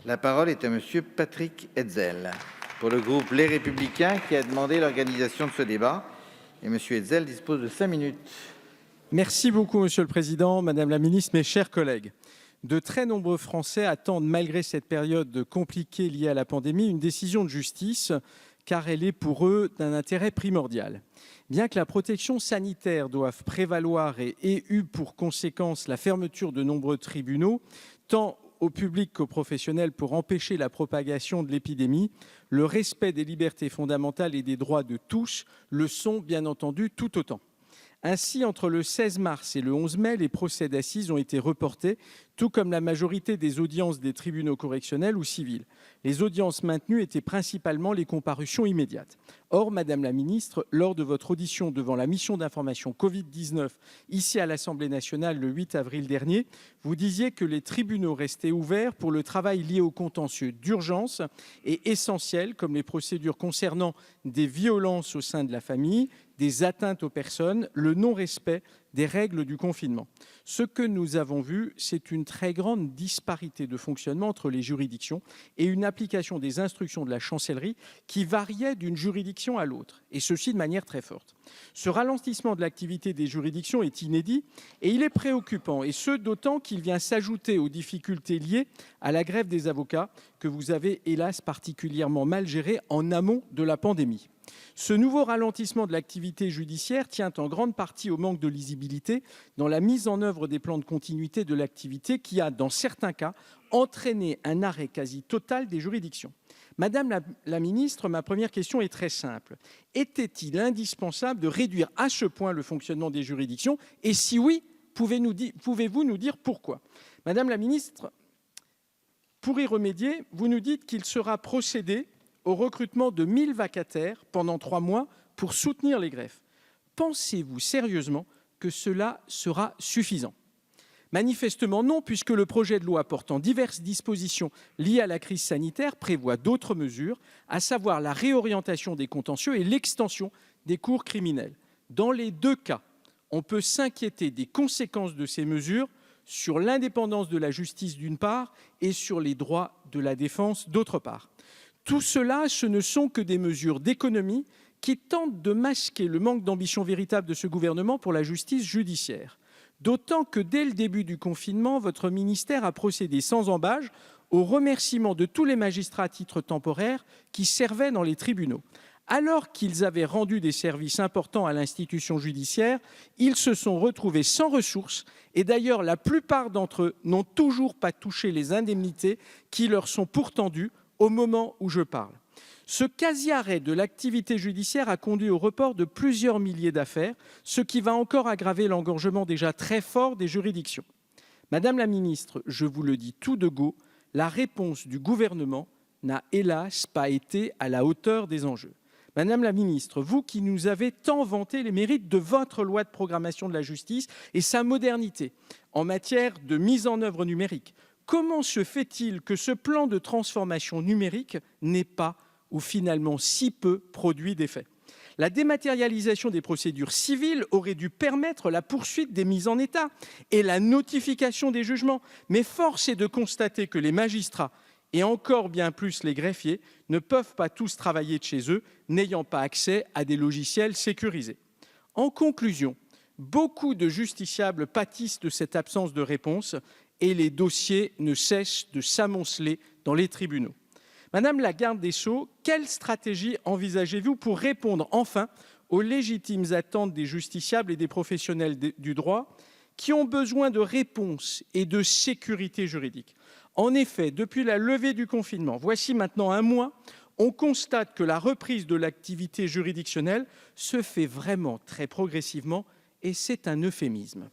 La parole est à Monsieur Patrick Hetzel, pour le groupe Les Républicains, qui a demandé l'organisation de ce débat. Et Monsieur Hetzel dispose de 5 minutes. Merci beaucoup, Monsieur le Président, Madame la Ministre, mes chers collègues. De très nombreux Français attendent, malgré cette période compliquée liée à la pandémie, une décision de justice, car elle est pour eux d'un intérêt primordial. Bien que la protection sanitaire doive prévaloir et ait eu pour conséquence la fermeture de nombreux tribunaux, tant au public qu'aux professionnels pour empêcher la propagation de l'épidémie, le respect des libertés fondamentales et des droits de tous le sont bien entendu tout autant. Ainsi, entre le 16 mars et le 11 mai, les procès d'assises ont été reportés, tout comme la majorité des audiences des tribunaux correctionnels ou civils. Les audiences maintenues étaient principalement les comparutions immédiates. Or, Madame la Ministre, lors de votre audition devant la mission d'information Covid-19 ici à l'Assemblée nationale le 8 avril dernier, vous disiez que les tribunaux restaient ouverts pour le travail lié aux contentieux d'urgence et essentiels, comme les procédures concernant des violences au sein de la famille, des atteintes aux personnes, le non-respect des règles du confinement. Ce que nous avons vu, c'est une très grande disparité de fonctionnement entre les juridictions et une application des instructions de la chancellerie qui variait d'une juridiction à l'autre, et ceci de manière très forte. Ce ralentissement de l'activité des juridictions est inédit et il est préoccupant, et ce d'autant qu'il vient s'ajouter aux difficultés liées à la grève des avocats que vous avez hélas particulièrement mal gérée en amont de la pandémie. Ce nouveau ralentissement de l'activité judiciaire tient en grande partie au manque de lisibilité dans la mise en œuvre des plans de continuité de l'activité qui a, dans certains cas, entraîné un arrêt quasi total des juridictions. Madame la Ministre, ma première question est très simple. Était-il indispensable de réduire à ce point le fonctionnement des juridictions? Et si oui, pouvez-vous nous dire pourquoi? Madame la Ministre, pour y remédier, vous nous dites qu'il sera procédé au recrutement de 1000 vacataires pendant 3 mois pour soutenir les greffes. Pensez-vous sérieusement que cela sera suffisant? Manifestement non, puisque le projet de loi portant diverses dispositions liées à la crise sanitaire prévoit d'autres mesures, à savoir la réorientation des contentieux et l'extension des cours criminelles. Dans les deux cas, on peut s'inquiéter des conséquences de ces mesures sur l'indépendance de la justice d'une part et sur les droits de la défense d'autre part. Tout cela, ce ne sont que des mesures d'économie qui tentent de masquer le manque d'ambition véritable de ce gouvernement pour la justice judiciaire. D'autant que dès le début du confinement, votre ministère a procédé sans ambages au remerciement de tous les magistrats à titre temporaire qui servaient dans les tribunaux. Alors qu'ils avaient rendu des services importants à l'institution judiciaire, ils se sont retrouvés sans ressources et d'ailleurs la plupart d'entre eux n'ont toujours pas touché les indemnités qui leur sont pourtant dues au moment où je parle. Ce quasi-arrêt de l'activité judiciaire a conduit au report de plusieurs milliers d'affaires, ce qui va encore aggraver l'engorgement déjà très fort des juridictions. Madame la Ministre, je vous le dis tout de go, la réponse du gouvernement n'a hélas pas été à la hauteur des enjeux. Madame la Ministre, vous qui nous avez tant vanté les mérites de votre loi de programmation de la justice et sa modernité en matière de mise en œuvre numérique, comment se fait-il que ce plan de transformation numérique n'ait pas ou finalement si peu produit d'effet? La dématérialisation des procédures civiles aurait dû permettre la poursuite des mises en état et la notification des jugements. Mais force est de constater que les magistrats, et encore bien plus les greffiers, ne peuvent pas tous travailler de chez eux, n'ayant pas accès à des logiciels sécurisés. En conclusion, beaucoup de justiciables pâtissent de cette absence de réponse et les dossiers ne cessent de s'amonceler dans les tribunaux. Madame la garde des Sceaux, quelle stratégie envisagez-vous pour répondre enfin aux légitimes attentes des justiciables et des professionnels du droit qui ont besoin de réponses et de sécurité juridique? En effet, depuis la levée du confinement, voici maintenant 1 mois, on constate que la reprise de l'activité juridictionnelle se fait vraiment très progressivement et c'est un euphémisme.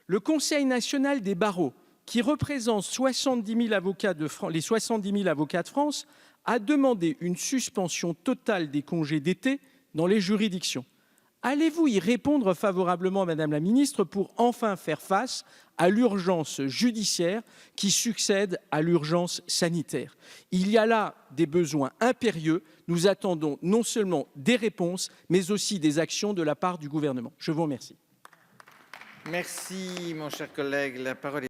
Le Conseil national des barreaux, qui représente 70 000 avocats les 70 000 avocats de France, a demandé une suspension totale des congés d'été dans les juridictions. Allez-vous y répondre favorablement, Madame la Ministre, pour enfin faire face à l'urgence judiciaire qui succède à l'urgence sanitaire? Il y a là des besoins impérieux. Nous attendons non seulement des réponses, mais aussi des actions de la part du gouvernement. Je vous remercie. Merci, mon cher collègue. La parole est